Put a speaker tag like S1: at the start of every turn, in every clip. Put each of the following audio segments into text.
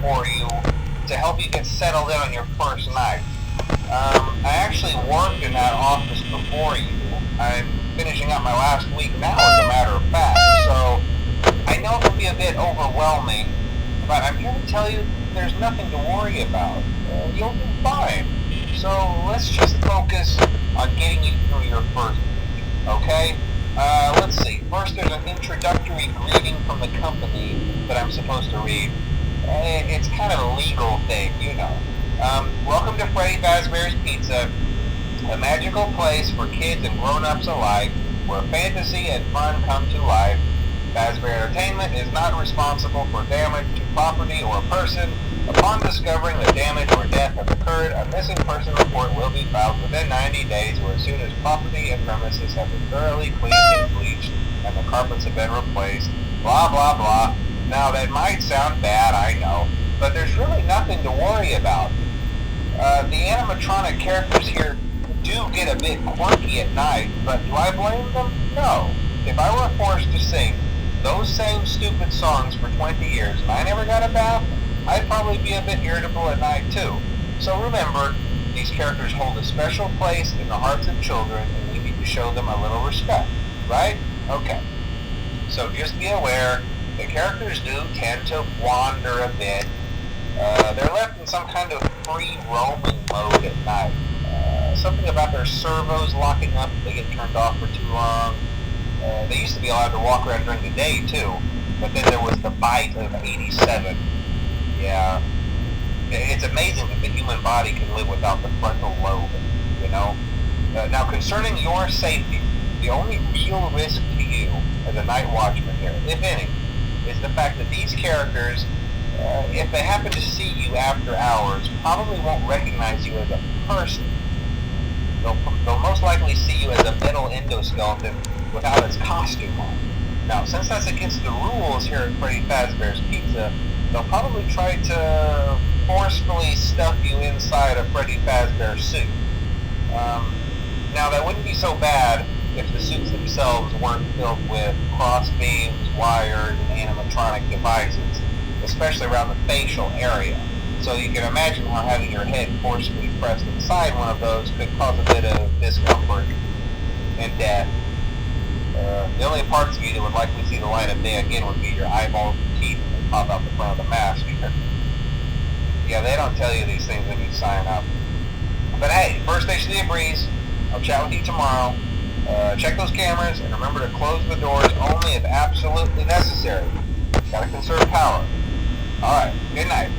S1: for you to help you get settled in on your first night. I actually worked in that office before you. I'm finishing up my last week now, as a matter of fact, so I know it can be a bit overwhelming, but I'm here to tell you there's nothing to worry about. You'll be fine. So let's just focus on getting you through your first week, okay? Let's see. First, there's an introductory greeting from the company that I'm supposed to read. It's kind of a legal thing, you know. Welcome to Freddy Fazbear's Pizza, a magical place for kids and grown-ups alike, where fantasy and fun come to life. Fazbear Entertainment is not responsible for damage to property or person. Upon discovering that damage or death has occurred, a missing person report will be filed within 90 days or as soon as property and premises have been thoroughly cleaned and bleached and the carpets have been replaced. Blah, blah, blah. Now, that might sound bad, I know, but there's really nothing to worry about. The animatronic characters here do get a bit quirky at night, but do I blame them? No. If I were forced to sing those same stupid songs for 20 years and I never got a bath, I'd probably be a bit irritable at night too. So remember, these characters hold a special place in the hearts of children and we need to show them a little respect, right? Okay. So just be aware, the characters do tend to wander a bit. They're left in some kind of free roaming mode at night. Something about their servos locking up if they get turned off for too long. They used to be allowed to walk around during the day too, but then there was the bite of 87. Yeah, it's amazing that the human body can live without the frontal lobe, you know? Now, concerning your safety, the only real risk to you as a night watchman here, if any, is the fact that these characters, if they happen to see you after hours, probably won't recognize you as a person. They'll most likely see you as a metal endoskeleton without its costume on. Now, since that's against the rules here at Freddy Fazbear's Pizza, they'll probably try to forcefully stuff you inside a Freddy Fazbear suit. Now, that wouldn't be so bad if the suits themselves weren't filled with cross beams, wires, and animatronic devices, especially around the facial area. So you can imagine how having your head forcefully pressed inside one of those could cause a bit of discomfort and death. The only parts of you that would likely see the light of day again would be your eyeballs and teeth that pop out the front of the mask. Yeah, they don't tell you these things when you sign up. But hey, first station of the breeze. I'll chat with you tomorrow. Check those cameras and remember to close the doors only if absolutely necessary. Gotta conserve power. Alright, good night.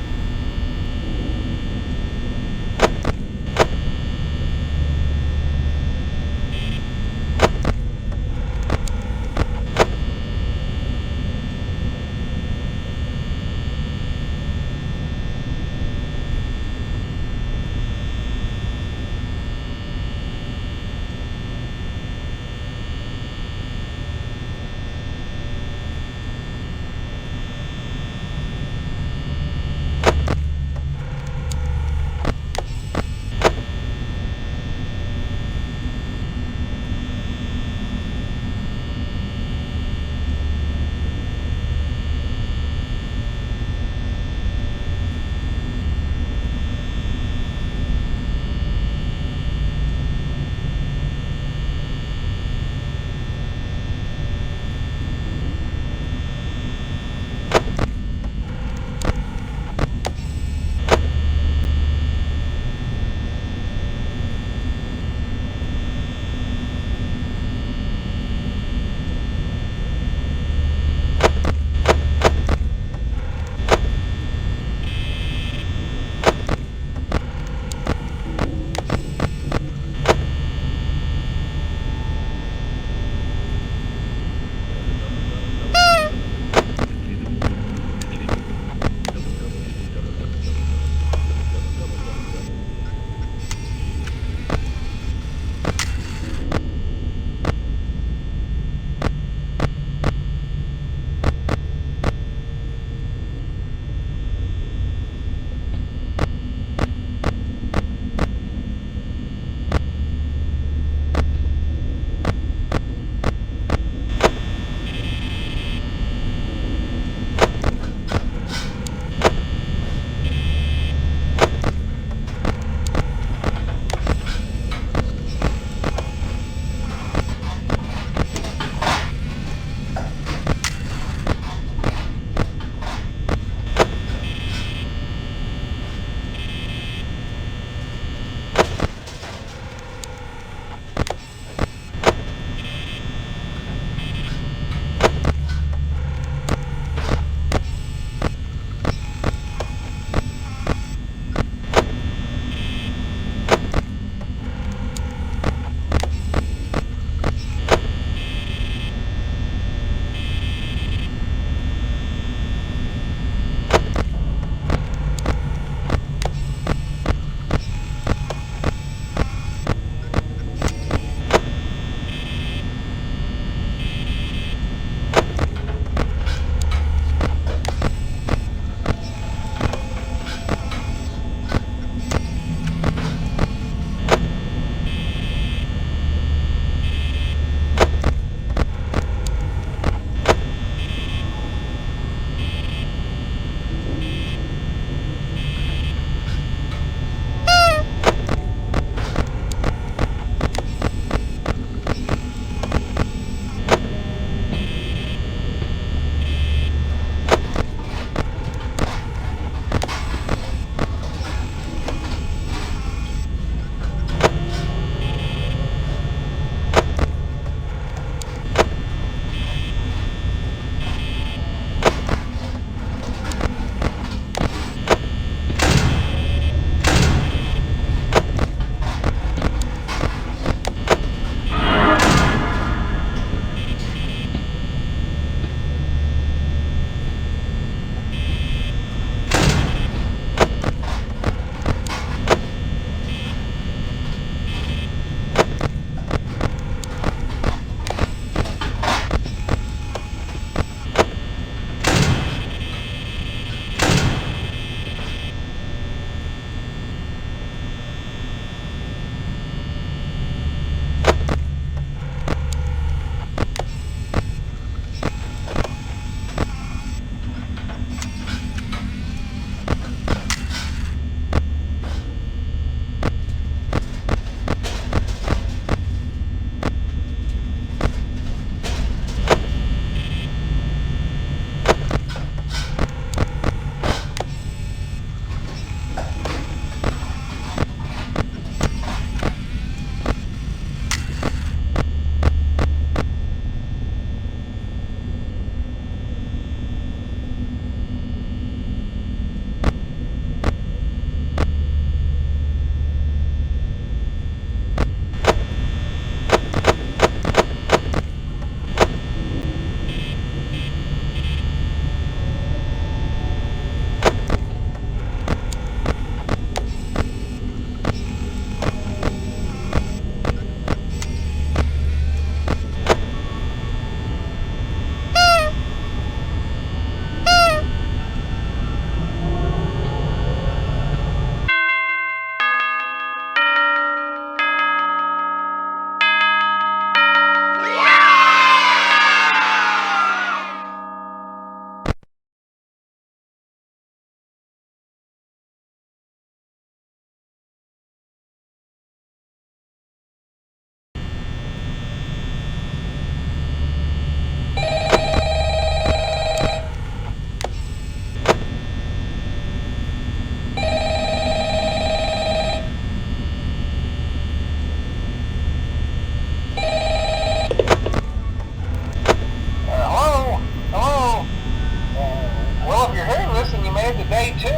S1: day 2.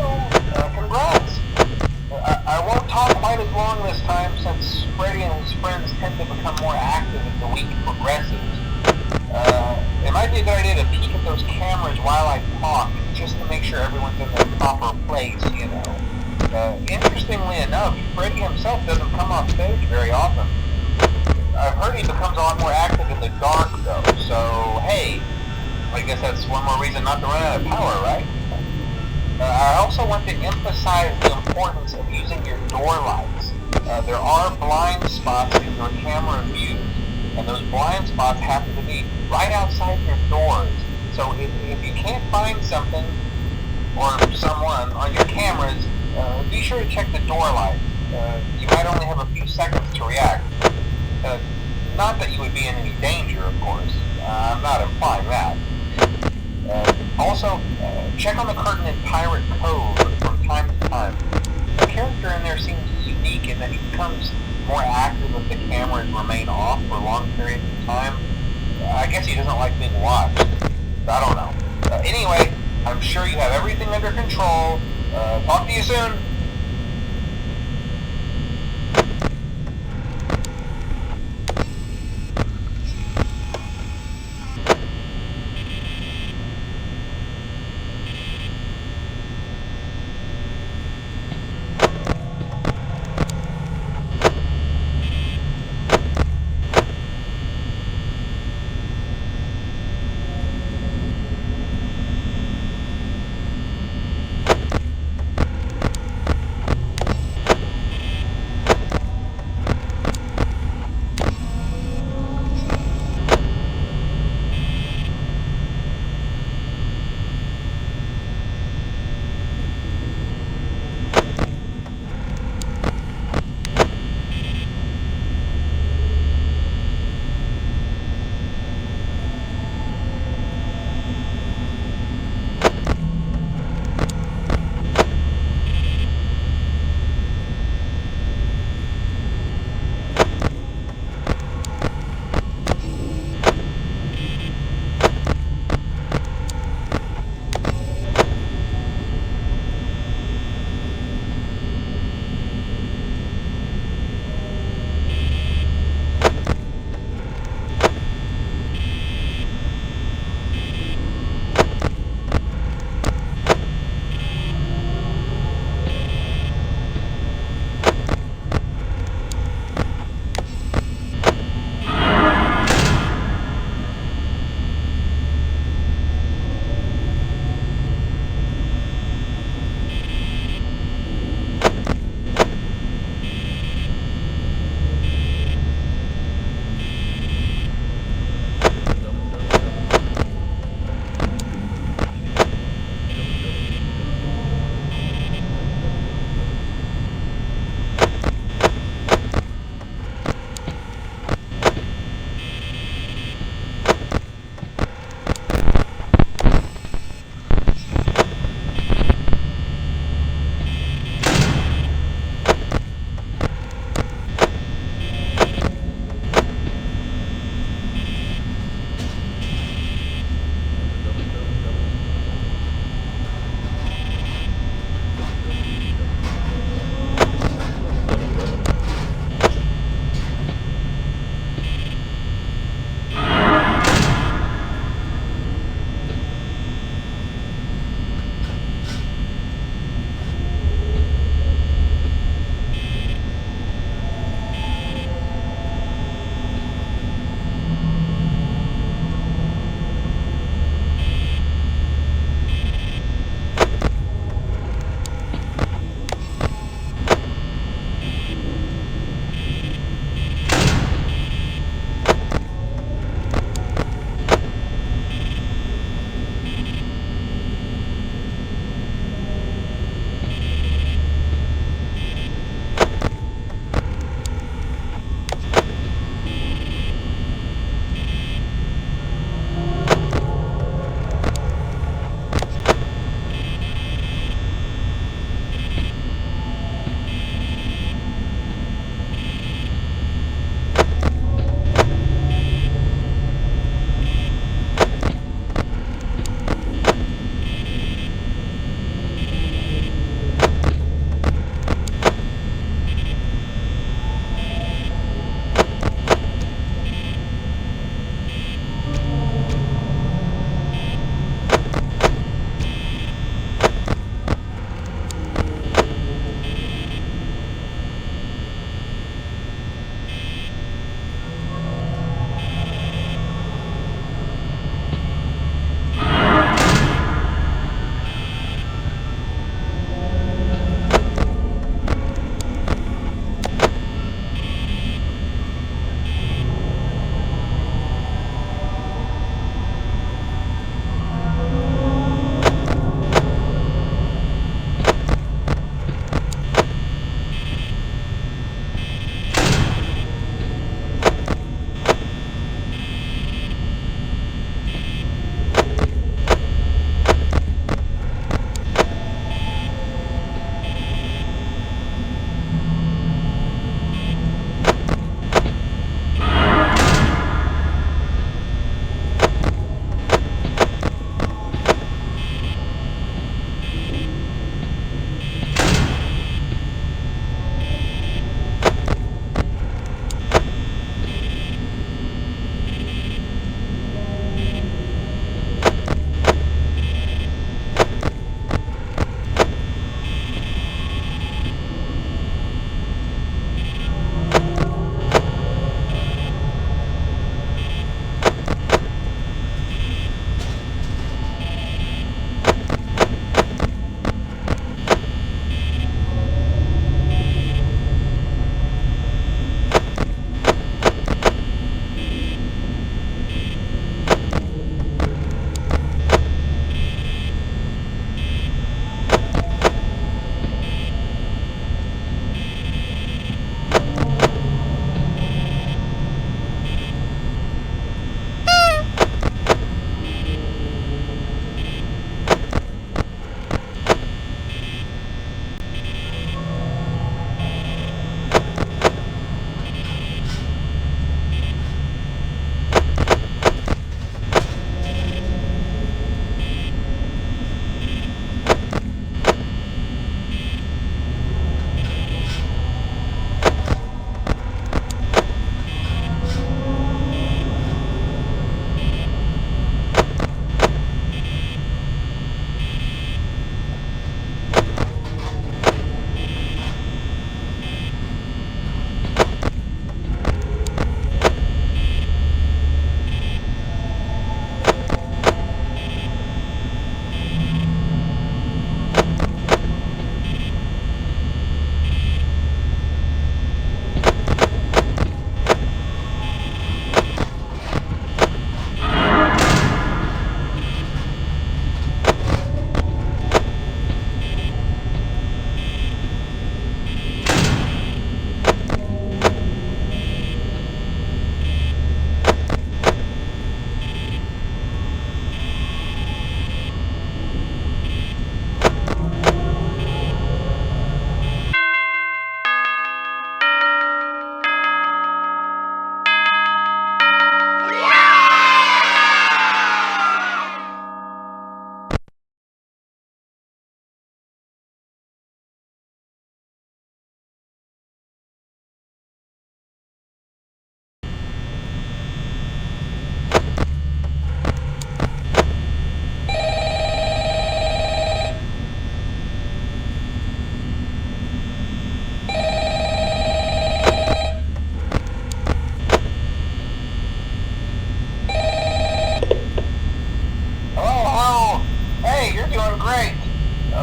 S1: Congrats. I won't talk quite as long this time since Freddy and his friends tend to become more active as the week progresses. It might be a good idea to peek at those cameras while I talk, just to make sure everyone's in their proper place, you know. Interestingly enough, Freddy himself doesn't come off stage very often. I've heard he becomes a lot more active in the dark, though, so hey, I guess that's one more reason not to run out of power, right? I also want to emphasize the importance of using your door lights. There are blind spots in your camera views, and those blind spots happen to be right outside your doors. So if you can't find something or someone on your cameras, be sure to check the door light. You might only have a few seconds to react. Not that you would be in any danger, of course. I'm not implying that. Also, check on the curtain in Pirate Cove from time to time. The character in there seems unique in that he becomes more active if the cameras remain off for long periods of time. I guess he doesn't like being watched. I don't know. Anyway, I'm sure you have everything under control. Talk to you soon.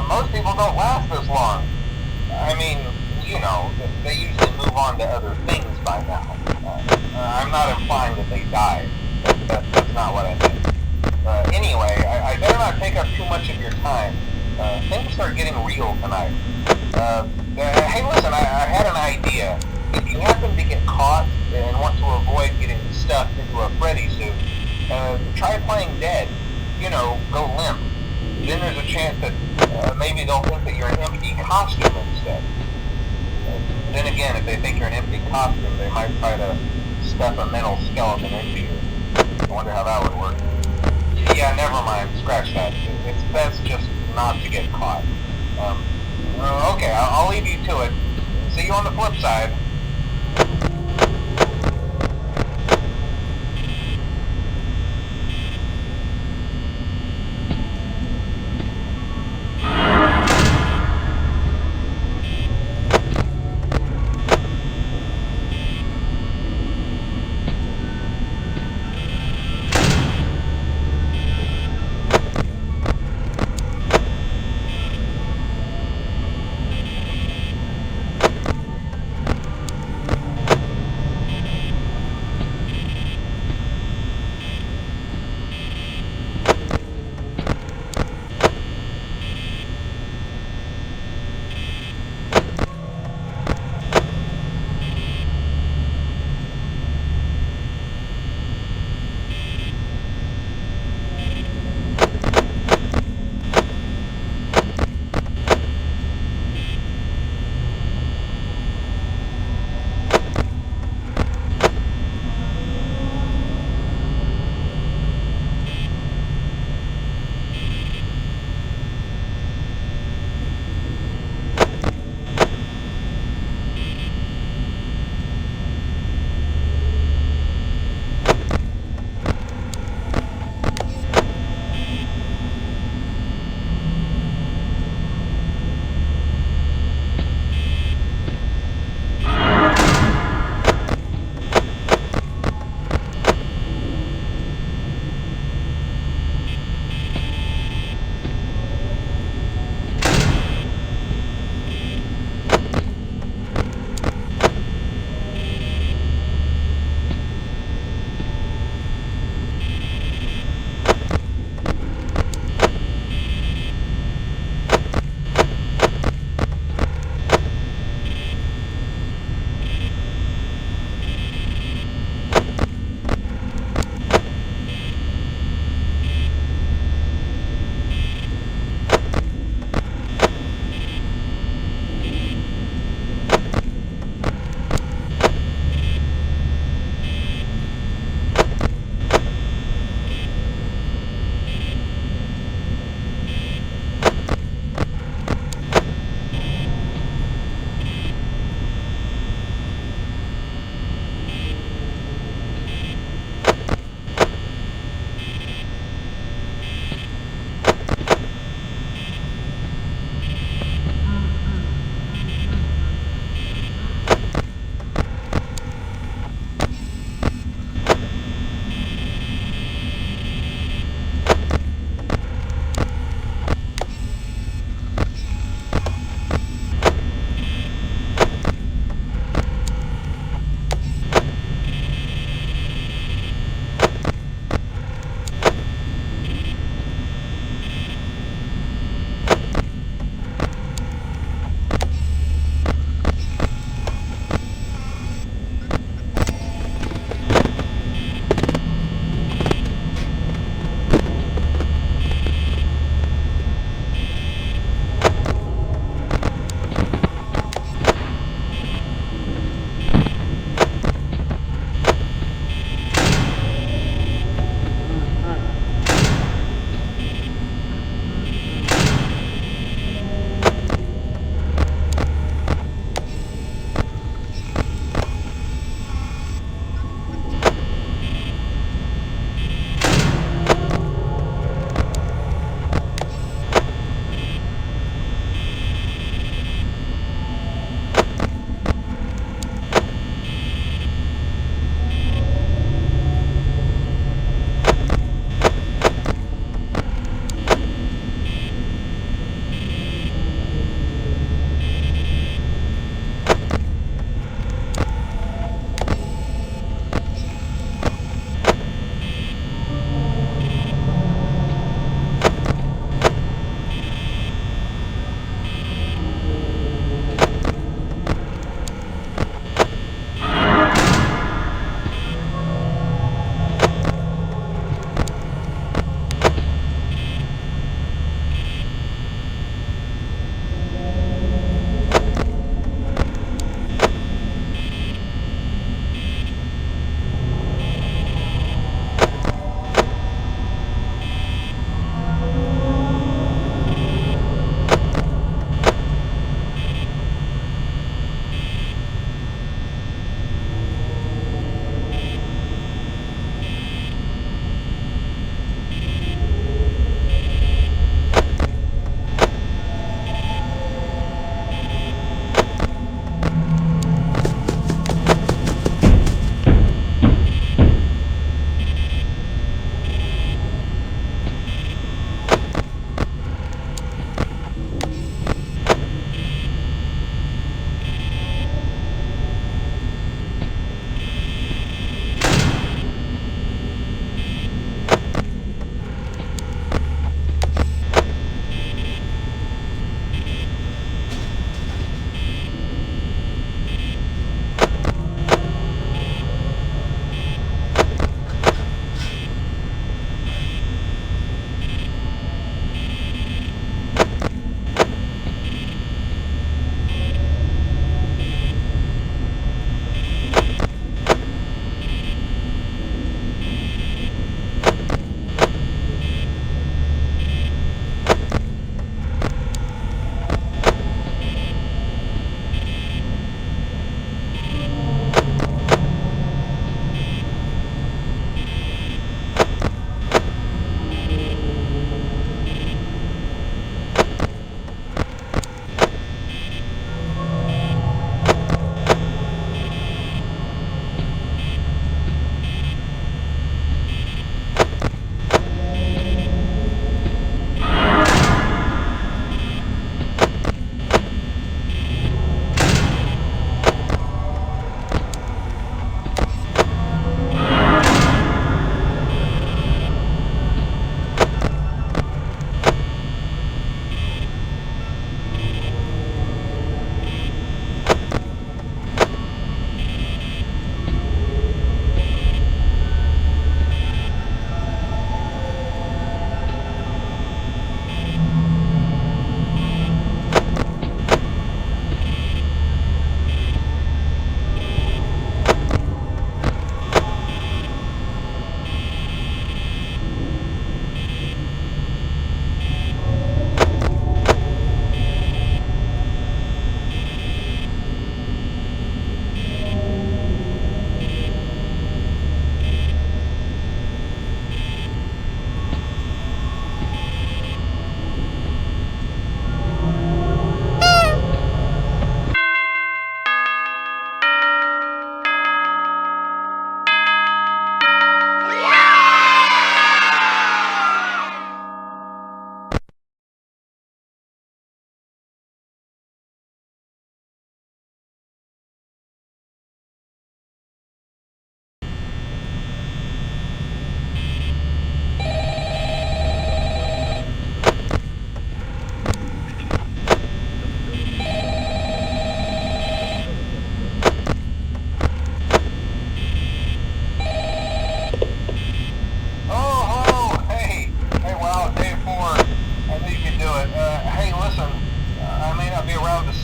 S1: Most people don't last this long. I mean, you know, they usually move on to other things by now. I'm not implying that they died. That's not what I meant. Anyway, I better not take up too much of your time. Things start getting real tonight. Hey, listen, I had an idea. If you happen to get caught and want to avoid getting stuffed into a Freddy suit, try playing dead. You know, go limp. Then there's a chance that maybe they'll think that you're an empty costume instead. Then again, if they think you're an empty costume, they might try to stuff a mental skeleton into you. I wonder how that would work. Yeah, never mind. Scratch that. It's best just not to get caught. Okay, I'll leave you to it. See you on the flip side.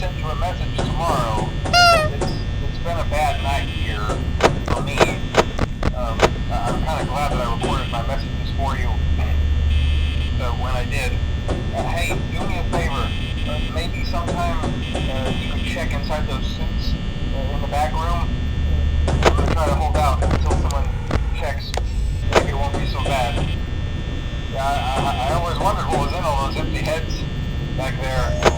S1: send you a message tomorrow. It's been a bad night here for me. I'm kind of glad that I recorded my messages for you when I did. Hey, do me a favor. Maybe sometime you can check inside those suits in the back room. I'm going to try to hold out until someone checks. Maybe it won't be so bad. Yeah, I always wondered what was in all those empty heads back there.